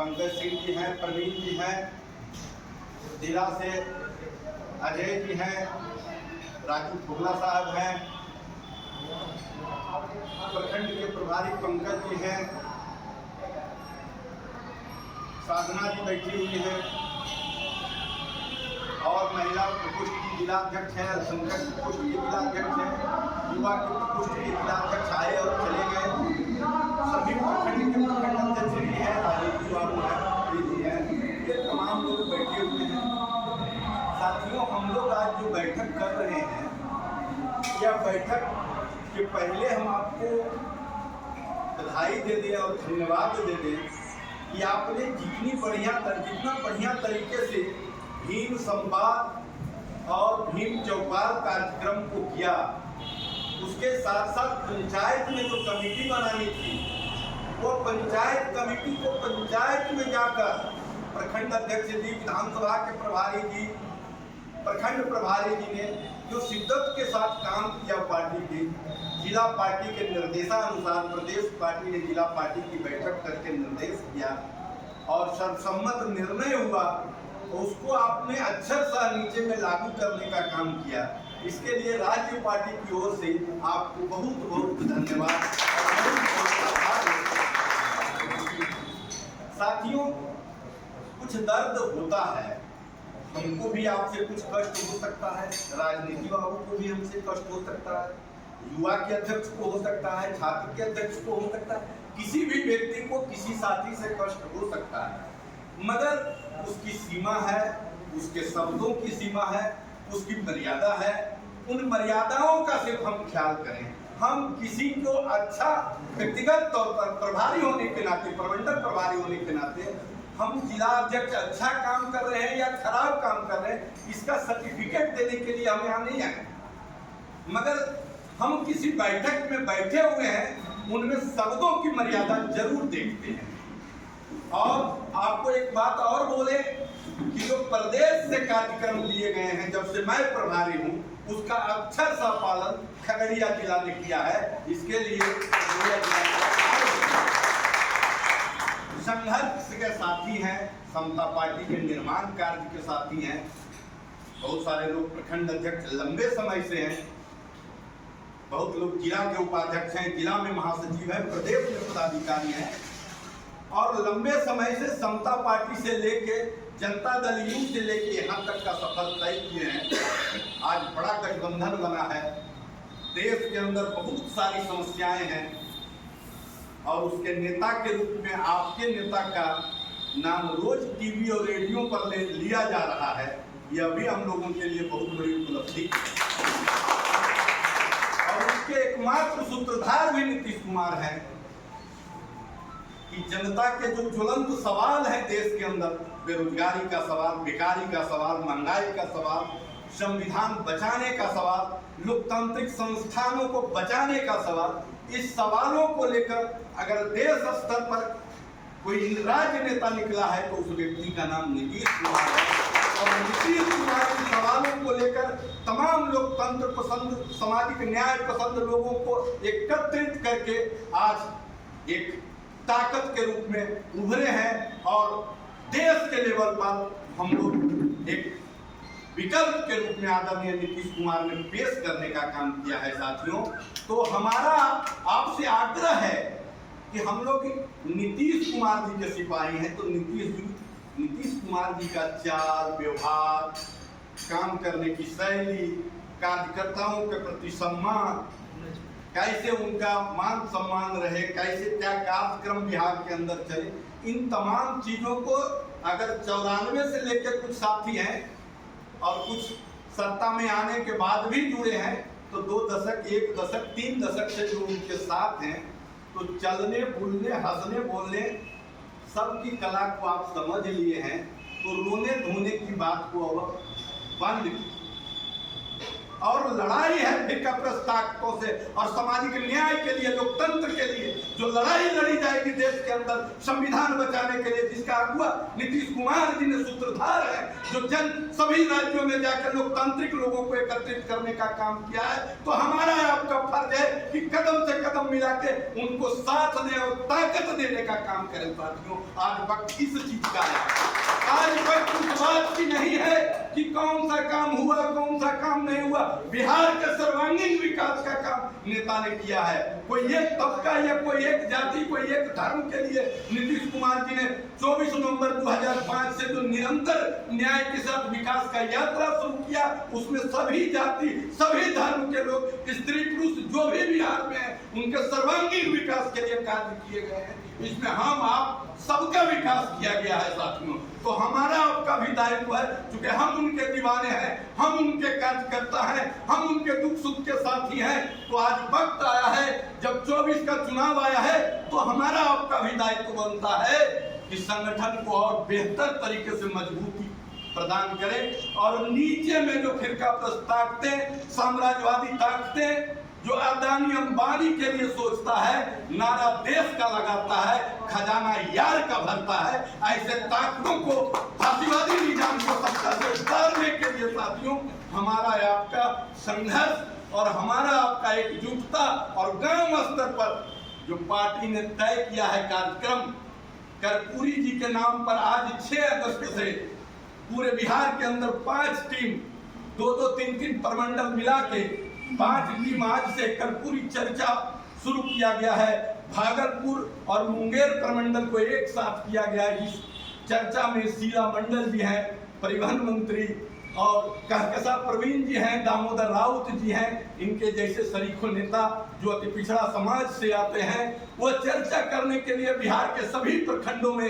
पंकज सिंह जी हैं, प्रवीण जी हैं, जिला से अजय जी हैं, राजू फुगला साहब हैं, प्रखंड के प्रभारी पंकज जी हैं, साधना जी बैठी हुई हैं और महिला प्रकोष्ठ की जिला अध्यक्ष हैं, अल्पसंख्यक प्रकोष्ठ के जिला अध्यक्ष हैं, युवा के प्रकोष्ठ के जिला अध्यक्ष आए और चले गए। सभी प्रखंड के प्रखंड अध्यक्ष भी हैं, राजनीति बाबू हैं, ये तमाम लोग बैठे हुए हैं। साथियों, हम लोग आज जो बैठक कर रहे हैं, यह बैठक के पहले हम आपको बधाई दे दें और धन्यवाद दे दें कि आपने जितना बढ़िया तरीके से भीम संवाद और भीम चौपाल कार्यक्रम को किया, उसके साथ साथ पंचायत में जो कमेटी बनानी थी, वो पंचायत कमेटी को पंचायत में जाकर प्रखंड अध्यक्ष जी, विधानसभा के प्रभारी जी, प्रखंड प्रभारी जी ने जो शिद्दत के साथ काम किया पार्टी की, जिला पार्टी के निर्देशानुसार प्रदेश पार्टी ने जिला पार्टी की बैठक करके निर्देश दिया और सर्वसम्मत निर्णय हुआ, उसको आपने अक्षर सह नीचे में लागू करने का काम किया। इसके लिए राज्य पार्टी की ओर से आपको बहुत बहुत धन्यवाद। साथियों, कुछ दर्द होता है, हमको भी आपसे कुछ कष्ट हो सकता है, राजनीति बाबू को भी हमसे कष्ट हो सकता है, युवा के अध्यक्ष को हो सकता है, छात्र के अध्यक्ष को हो सकता है, किसी भी व्यक्ति को किसी साथी से कष्ट हो सकता है, मगर उसकी सीमा है, उसके शब्दों की सीमा है, उसकी मर्यादा है। उन मर्यादाओं का सिर्फ हम ख्याल करें। हम किसी को अच्छा व्यक्तिगत तौर पर प्रभारी होने के नाते, प्रबंधक प्रभारी होने के नाते, हम जिला अध्यक्ष अच्छा काम कर रहे हैं या खराब काम कर रहे हैं, इसका सर्टिफिकेट देने के लिए हम यहाँ नहीं आए, मगर हम किसी बैठक में बैठे हुए हैं, उनमें शब्दों की मर्यादा जरूर देखते हैं। और आपको एक बात और बोले कि जो प्रदेश से कार्यक्रम लिए गए हैं, जब से मैं प्रभारी हूँ, उसका अक्षर सा पालन खगड़िया जिला ने किया है। इसके लिए संघर्ष के साथी हैं, समता पार्टी के निर्माण कार्य के साथी हैं, बहुत सारे लोग प्रखंड अध्यक्ष लंबे समय से हैं, बहुत लोग जिला के उपाध्यक्ष हैं, जिला में महासचिव हैं, प्रदेश में पदाधिकारी हैं और लंबे समय से समता पार्टी से लेके जनता दल यू से लेके यहाँ तक का सफर तय किए हैं। आज बड़ा गठबंधन बना है, देश के अंदर बहुत सारी समस्याएं हैं और उसके नेता के रूप में आपके नेता का नाम रोज टीवी और रेडियो पर लिया जा रहा है। यह भी हम लोगों के लिए बहुत बड़ी उपलब्धि और उसके एकमात्र सूत्रधार भी नीतीश कुमार हैं कि जनता के जो ज्वलंत सवाल है देश के अंदर, बेरोजगारी का सवाल, बेकारी का सवाल, महंगाई का सवाल, संविधान बचाने का सवाल, लोकतांत्रिक संस्थानों को बचाने का सवाल, इस सवालों को लेकर अगर देश स्तर पर कोई राज्य नेता निकला है तो उस व्यक्ति का नाम नीतीश कुमार है। और नीतीश कुमार के सवालों को लेकर तमाम लोकतंत्र पसंद, सामाजिक न्याय पसंद लोगों को एकत्रित करके आज एक ताकत के रूप में उभरे हैं और देश के लेवल पर हम लोग एक विकल्प के रूप में आदरणीय नीतीश कुमार ने पेश करने का काम किया है। साथियों, तो हमारा आपसे आग्रह है कि हम लोग नीतीश कुमार जी के सिपाही हैं, तो नीतीश कुमार जी का चाल व्यवहार, काम करने की शैली, कार्यकर्ताओं के प्रति सम्मान, कैसे उनका मान सम्मान रहे, कैसे क्या कार्यक्रम बिहार के अंदर चले, इन तमाम चीजों को अगर 94 से लेकर कुछ साथी हैं और कुछ सत्ता में आने के बाद भी जुड़े हैं, तो 2 दशक, 1 दशक, 3 दशक से जो उनके साथ हैं, तो चलने बोलने हंसने बोलने सबकी कला को आप समझ लिए हैं, तो रोने धोने की बात को अब बंद की और लड़ाई है फिरकाप्रस्त ताकतों से और सामाजिक न्याय के लिए, लोकतंत्र के लिए जो लड़ाई लड़ी जाएगी देश के अंदर संविधान बचाने के लिए, जिसका अगुआ नीतीश कुमार जी ने सूत्रधार है, जो सभी राज्यों में जाकर लोकतांत्रिक लोगों को एकत्रित करने का काम किया है, तो हमारा आपका फर्ज है कि कदम से कदम मिला के उनको साथ दें और ताकत देने का काम करें। साथियों, आज वक्त इस चीज का है, आज वक्त उस बात की नहीं है कि कौन सा काम हुआ कौन सा काम नहीं हुआ। बिहार के सर्वांगीण विकास का काम नेता ने किया है। कोई एक तबका या कोई एक जाति, कोई एक धर्म के लिए नीतीश कुमार जी ने 24 नवंबर 2005 से जो निरंतर न्याय के साथ विकास का यात्रा शुरू किया, उसमें सभी जाति, सभी धर्म के लोग, स्त्री पुरुष जो भी बिहार में है, उनके सर्वांगीण विकास के लिए कार्य किए गए हैं। इसमें हम आप सबका विकास किया गया है। साथियों, तो हमारा आपका भी दायित्व है, क्योंकि हम उनके दीवाने हैं, हम उनके कार्यकर्ता हैं, हम उनके दुख सुख के साथी हैं। तो आज वक्त आया है, जब 24 का चुनाव आया है, तो हमारा आपका भी दायित्व बनता है कि संगठन को और बेहतर तरीके से मजबूती प्रदान करें और नीचे में जो फिरकाप्रस्त ताकतें, साम्राज्यवादी ताकतें, जो अदानी अंबानी के लिए सोचता है, नारा देश का लगाता है, खजाना यार का भरता है, ऐसे ताकतों को, फांसीवादी निजाम को सत्ता से उतारने के लिए साथियों हमारा आपका संघर्ष और हमारा आपका एकजुटता और गांव स्तर पर जो पार्टी ने तय किया है कार्यक्रम, कर्पूरी जी के नाम पर आज 6 अगस्त से पूरे बिहार के अंदर 5 टीम, 2-2, 3-3 प्रमंडल मिला के 5 टीम आज से कर्पूरी चर्चा शुरू किया गया है। भागलपुर और मुंगेर प्रमंडल को एक साथ किया गया है। इस चर्चा में शीला मंडल जी हैं, परिवहन मंत्री, और कहकशा प्रवीण जी हैं, दामोदर राउत जी हैं, इनके जैसे शरीफों नेता जो अति पिछड़ा समाज से आते हैं, वो चर्चा करने के लिए बिहार के सभी प्रखंडों में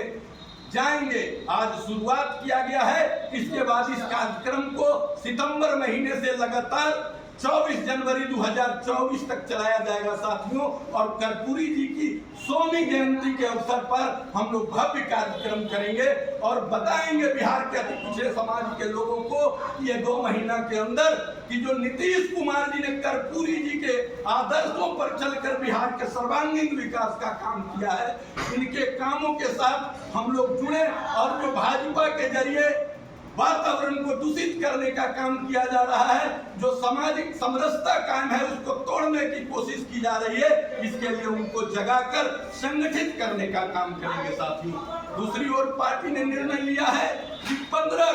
जाएंगे। आज शुरुआत किया गया है। इसके बाद इस कार्यक्रम को सितंबर महीने से लगातार 24 जनवरी 2024 तक चलाया जाएगा साथियों। और कर्पूरी जी की 100वीं जयंती के अवसर पर हम लोग भव्य कार्यक्रम करेंगे और बताएंगे बिहार के अति पिछड़े समाज के लोगों को कि ये 2 महीना के अंदर कि जो नीतीश कुमार जी ने कर्पूरी जी के आदर्शों पर चलकर बिहार के सर्वांगीण विकास का काम किया है, इनके कामों के साथ हम लोग जुड़े और जो भाजपा के जरिए वातावरण को दूषित करने का काम किया जा रहा है, जो सामाजिक समरसता कायम है उसको तोड़ने की कोशिश की जा रही है, इसके लिए उनको जगाकर संगठित करने का काम करेंगे साथियों। दूसरी ओर पार्टी ने निर्णय लिया है कि 15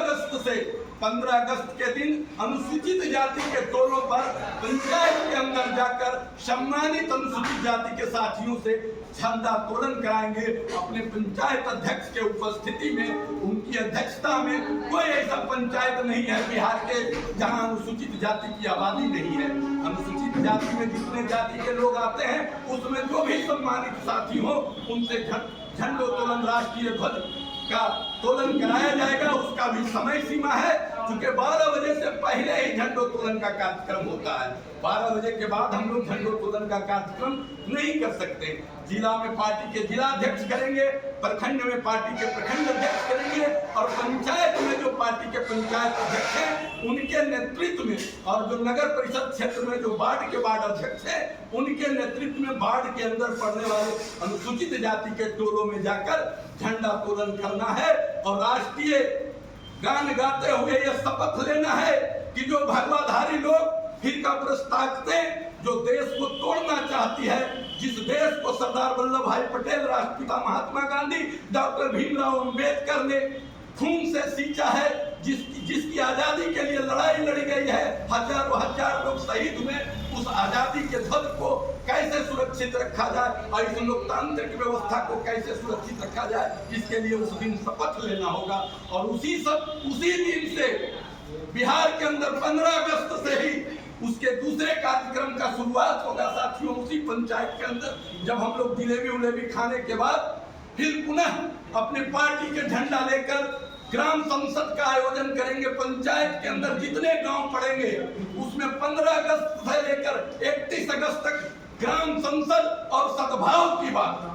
अगस्त के दिन अनुसूचित जाति के टोलों पर पंचायत के अंदर जाकर सम्मानित अनुसूचित जाति के साथियों से झंडोत्तोलन कराएंगे। अपने पंचायत अध्यक्ष के उपस्थिति में, उनकी अध्यक्षता में। कोई ऐसा पंचायत नहीं है बिहार के जहां अनुसूचित जाति की आबादी नहीं है। अनुसूचित जाति में जितने जाति के लोग आते हैं उसमें जो भी सम्मानित साथी हो उनसे झंडोत्तोलन, राष्ट्रीय ध्वज का तोलन कराया जाएगा। उसका भी समय सीमा है, क्योंकि 12 बजे से पहले ही झंडोत्तोलन का कार्यक्रम होता है। 12 बजे के बाद हम लोग झंडोत्तोलन का कार्यक्रम नहीं कर सकते। जिला में पार्टी के जिला अध्यक्ष करेंगे, प्रखंड में पार्टी के प्रखंड अध्यक्ष करेंगे और पंचायत में जो पार्टी के पंचायत अध्यक्ष हैं उनके नेतृत्व में, और जो नगर परिषद क्षेत्र में जो वार्ड के वार्ड अध्यक्ष हैं उनके नेतृत्व में वार्ड के अंदर पड़ने वाले अनुसूचित जाति के टोलों में जाकर झंडोत्तोलन करना है और राष्ट्रीय गान गाते हुए यह शपथ लेना है कि जो भगवाधारी लोग, फिरकाप्रस्त ताकतें जो देश को तोड़ना चाहती है, जिस देश को सरदार वल्लभ भाई पटेल, राष्ट्रपिता महात्मा गांधी, डॉक्टर भीमराव अंबेडकर ने खून से सींचा है, जिसकी आजादी के लिए लड़ाई लड़ी गई है, हजार लोग शहीद हुए, उस आजादी के ध्वज को कैसे सुरक्षित रखा जाए और इस लोकतांत्रिक व्यवस्था को कैसे सुरक्षित रखा जाए, इसके लिए उस दिन शपथ लेना होगा। और उसी दिन से बिहार के अंदर 15 अगस्त से ही उसके दूसरे कार्यक्रम का शुरुआत होगा साथियों। उसी पंचायत के अंदर जब हम लोग जिलेबी उलेबी खाने के बाद फिर पुनः अपने पार्टी के झंडा लेकर ग्राम संसद का आयोजन करेंगे। पंचायत के अंदर जितने गांव पड़ेंगे उसमें 15 अगस्त से लेकर 31 अगस्त तक ग्राम संसद और सद्भाव की बात,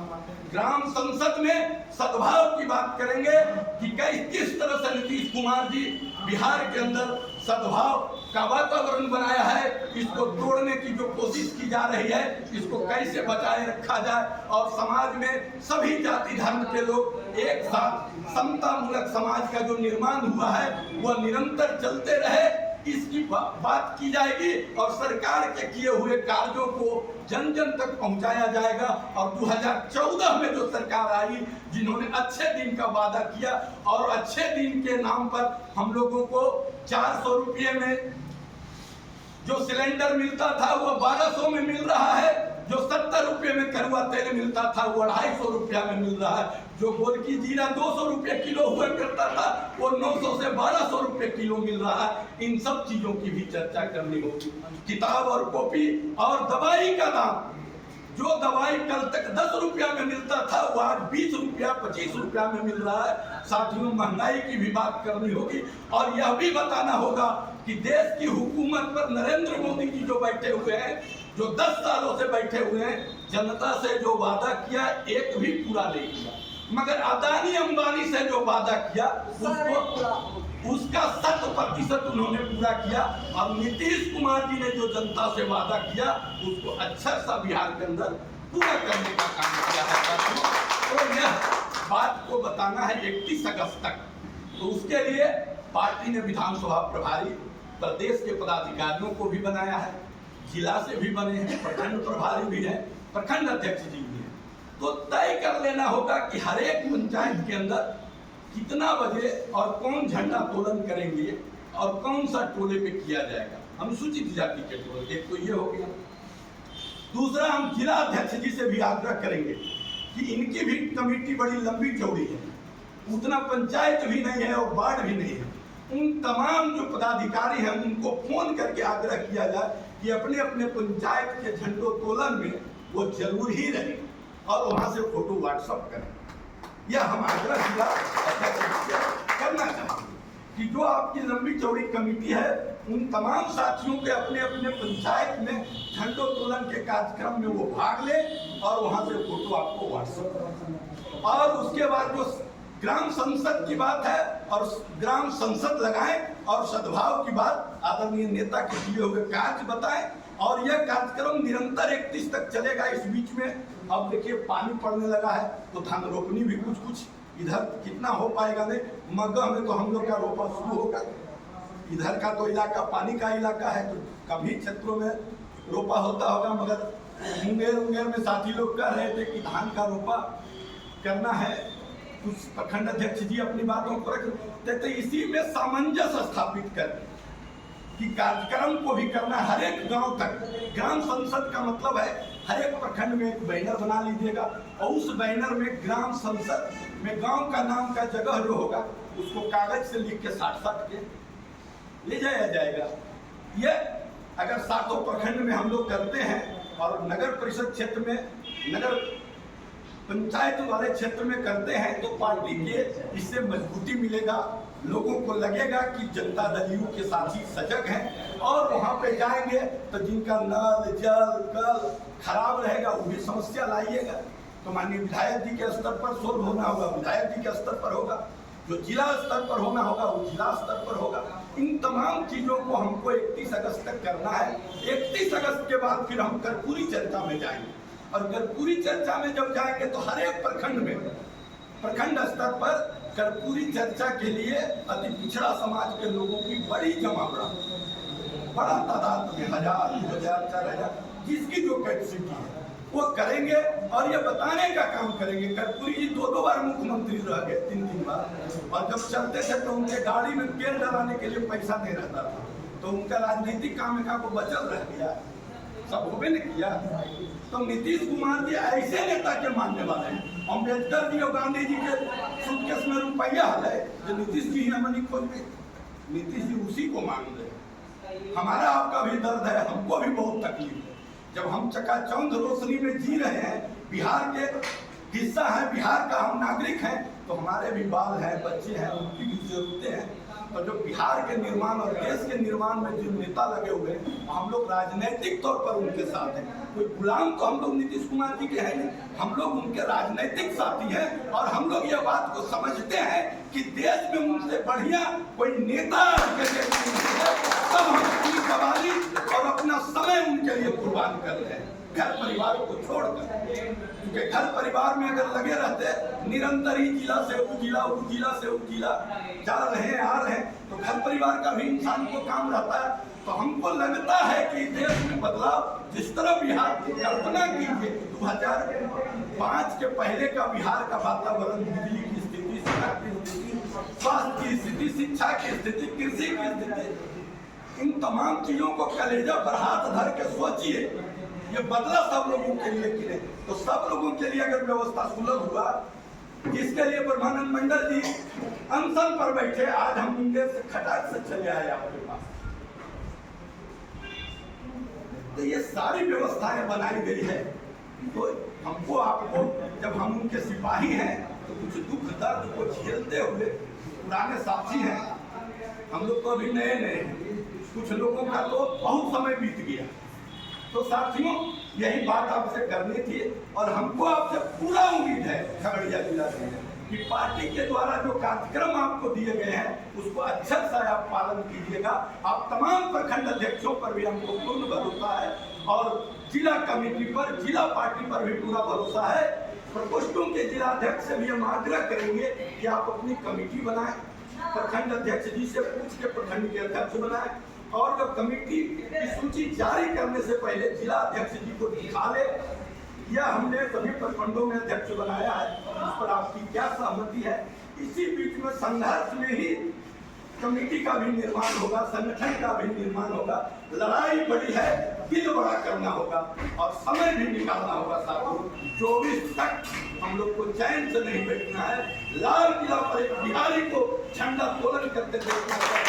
ग्राम संसद में सद्भाव की बात करेंगे कि किस तरह से नीतीश कुमार जी बिहार के अंदर सद्भाव का वातावरण बनाया है, इसको तोड़ने की जो कोशिश की जा रही है, इसको कैसे बचाए रखा जाए और समाज में सभी जाति धर्म के लोग एक साथ समता मूलक समाज का जो निर्माण हुआ है वह निरंतर चलते रहे, इसकी बात की जाएगी और सरकार के किए हुए कार्यों को जन जन तक पहुंचाया जाएगा। और 2014 में जो सरकार आई, जिन्होंने अच्छे दिन का वादा किया और अच्छे दिन के नाम पर हम लोगों को 400 रुपये में जो सिलेंडर मिलता था वो 1200 में मिल रहा है, जो 70 रुपये में कड़वा तेल मिलता था वो 250 रुपया में मिल रहा है, जो गोलकी जीरा 200 रुपये किलो हुआ करता था वो 900 से 1200 रुपये किलो मिल रहा है। इन सब चीजों की भी चर्चा करनी होगी। किताब और कॉपी और दवाई का दाम, जो दवाई कल तक 10 रुपया में मिलता था वो आज 20 रुपया 25 रुपया में मिल रहा है। साथियों, महंगाई की भी बात करनी होगी और यह भी बताना होगा कि देश की हुकूमत पर नरेंद्र मोदी जी जो बैठे हुए हैं, जो 10 सालों से बैठे हुए हैं, जनता से जो वादा किया एक भी पूरा नहीं किया, मगर अदानी अंबानी से जो वादा किया उसका 100% उन्होंने पूरा किया। और नीतीश कुमार जी ने जो जनता से वादा किया उसको अच्छा सा बिहार के अंदर पूरा करने का काम किया है। तो यह बात को बताना है 31 अगस्त तक, तो उसके लिए पार्टी ने विधानसभा प्रभारी प्रदेश के पदाधिकारियों को भी बनाया है, जिला से भी बने हैं, प्रखंड प्रभारी भी है, प्रखंड अध्यक्ष जी भी है। तो तय कर लेना होगा कि हर एक पंचायत के अंदर कितना बजे और कौन झंडा तोलन करेंगे और कौन सा टोले पे किया जाएगा, अनुसूचित जाति के टोले। एक तो ये हो गया। दूसरा, हम जिला अध्यक्ष जी से भी आग्रह करेंगे कि इनकी भी कमेटी बड़ी लंबी चौड़ी है, उतना पंचायत भी नहीं है और वार्ड भी नहीं है। उन तमाम जो पदाधिकारी हैं उनको फोन करके आग्रह किया जाए कि अपने अपने पंचायत के झंडोत्तोलन में वो जरूर ही रहे और वहां से फोटो व्हाट्सएप करें। यह हम आग्रह जिला करना चाहते हैं कि जो आपकी लंबी चौड़ी कमेटी है उन तमाम साथियों के अपने अपने पंचायत में झंडोत्तोलन के कार्यक्रम में वो भाग ले और वहां से फोटो आपको व्हाट्सएप करें। और उसके बाद जो ग्राम संसद की बात है और ग्राम संसद लगाएं और सद्भाव की बात आदरणीय नेता के किए हुए कार्य बताएं और यह कार्यक्रम निरंतर 31 तक चलेगा। इस बीच में अब देखिए पानी पड़ने लगा है तो धान रोपनी भी कुछ इधर कितना हो पाएगा नहीं, मगह में तो हम लोग का रोपा शुरू होगा। इधर का तो इलाका पानी का इलाका है तो कभी क्षेत्रों में रोपा होता होगा, मगर मुंगेर में साथी लोग कह रहे थे कि धान का रोपा करना है। कुछ प्रखंड अध्यक्ष जी अपनी बातों को रखते थे, इसी में सामंजस्य स्थापित कर कि कार्यक्रम को भी करना हर एक गांव तक। ग्राम संसद का मतलब है हर एक प्रखंड में एक बैनर बना लीजिएगा और उस बैनर में ग्राम संसद में गांव का नाम का जगह जो होगा उसको कागज से लिख के साट के ले जाया जाएगा। ये अगर 7 प्रखंड में हम लोग करते हैं और नगर परिषद क्षेत्र में, नगर पंचायत वाले क्षेत्र में करते हैं तो पार्टी के इससे मजबूती मिलेगा। लोगों को लगेगा कि जनता दल यू के साथी सजग हैं और वहां पे जाएंगे तो जिनका नल जल कल खराब रहेगा वो भी समस्या लाइएगा। तो माननीय विधायक जी के स्तर पर सोल्व होना होगा, विधायक जी के स्तर पर होगा, जो जिला स्तर पर होना होगा वो जिला स्तर पर होगा। इन तमाम चीजों को हमको 31 अगस्त तक करना है। 31 अगस्त के बाद फिर हम कर्पूरी चर्चा में जाएंगे और कर्पूरी चर्चा में जब जाएंगे तो हर एक प्रखंड में, प्रखंड स्तर पर कर्पूरी चर्चा के लिए अति पिछड़ा समाज के लोगों की बड़ी जमावड़ा, बड़ा तादाद में 1000, 2000, 4000 जिसकी जो कैपेसिटी है वो करेंगे और ये बताने का काम करेंगे। कर्पूरी जी 2 बार मुख्यमंत्री रह गए, 3 बार, और जब चलते थे तो उनके गाड़ी में तेल डलाने के लिए पैसा नहीं रहता था, तो उनका राजनीतिक काम का को बचल रह गया, सब होबे नहीं किया। तो नीतीश कुमार जी ऐसे नेता के मानने वाले हैं। अम्बेडकर जी और गांधी जी के सूटकेस में रुपया है जो नीतीश जी ही हमनी खोज में, नीतीश जी उसी को मान रहे। हमारा आपका भी दर्द है, हमको भी बहुत तकलीफ है। जब हम चकाचौंध रोशनी में जी रहे हैं, बिहार के हिस्सा है, बिहार का हम नागरिक हैं, तो हमारे भी बाल हैं, बच्चे हैं, उनकी भी जरूरतें हैं। और जो बिहार के निर्माण और देश के निर्माण में जो नेता लगे हुए हैं, हम लोग राजनीतिक तौर पर उनके साथ हैं। कोई गुलाम तो हम लोग नीतीश कुमार जी के हैं नहीं, हम लोग उनके राजनीतिक साथी हैं। और हम लोग ये बात को समझते हैं कि देश में उनसे बढ़िया कोई नेता तब हम अपनी कवाली और अपना समय उनके लिए कुर्बान कर रहे हैं, घर परिवार को छोड़कर। क्योंकि घर परिवार में अगर लगे रहते निरंतर ही जिला से उस जिला जा रहे हैं, आ रहे हैं, तो घर परिवार का भी इंसान को काम रहता है। तो हमको लगता है कि देश में बदलाव जिस तरह बिहार की कल्पना कीजिए, 2005 के पहले का बिहार का वातावरण, बिजली की स्थिति, सड़क की स्थिति, स्वास्थ्य की स्थिति, शिक्षा की स्थिति, कृषि की स्थिति, इन तमाम चीजों को कलेजा पर हाथ धर के सोचिए। ये बदला सब लोगों के लिए कि नहीं, तो सब लोगों के लिए अगर व्यवस्था सुलभ हुआ, जिसके लिए ब्रह्मानंद मंडल जी अनशन पर बैठे, आज हम मुंगेर से खटाक से चले आए आपके पास। तो ये सारी व्यवस्थाएं बनाई गई है। तो हमको आपको, जब हम उनके सिपाही हैं, तो कुछ दुख दर्द को झेलते हुए, पुराने साथी हैं, हम लोग तो अभी नए हैं, कुछ लोगों का तो बहुत समय बीत गया। तो साथियों, यही बात आपसे करनी थी और हमको आपसे पूरा उम्मीद है खगड़िया जिला से कि पार्टी के द्वारा जो कार्यक्रम आपको दिए गए हैं उसको अच्छे से आप पालन कीजिएगा। आप तमाम प्रखंड अध्यक्षों पर भी हमको पूर्ण भरोसा है और जिला कमेटी पर, जिला पार्टी पर भी पूरा भरोसा है। प्रकोष्ठों के जिला अध्यक्ष से भी हम आग्रह करेंगे कि आप अपनी कमेटी बनाएं, प्रखंड अध्यक्ष जी से पूछ के प्रखंड के अध्यक्ष बनाएं और जब कमेटी की सूची जारी करने से पहले जिला अध्यक्ष जी को दिखा ले। यह हमने सभी प्रखंडों में अध्यक्ष बनाया है, इस पर आपकी क्या सहमति है? इसी बीच में संघर्ष में ही कमेटी का भी निर्माण होगा, संगठन का भी निर्माण होगा। लड़ाई बड़ी है, दिल बड़ा करना होगा और समय भी निकालना होगा। साथियों, 24 तक हम लोग को चैन से नहीं बैठना है। लाल किला पर एक बिहारी को झंडा तोलन करते देखना है।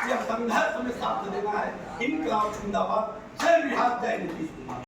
यह संघर्ष में साथ देना है। इनकलाब जिंदाबाद, जय बिहार, जय नीतीश कुमार।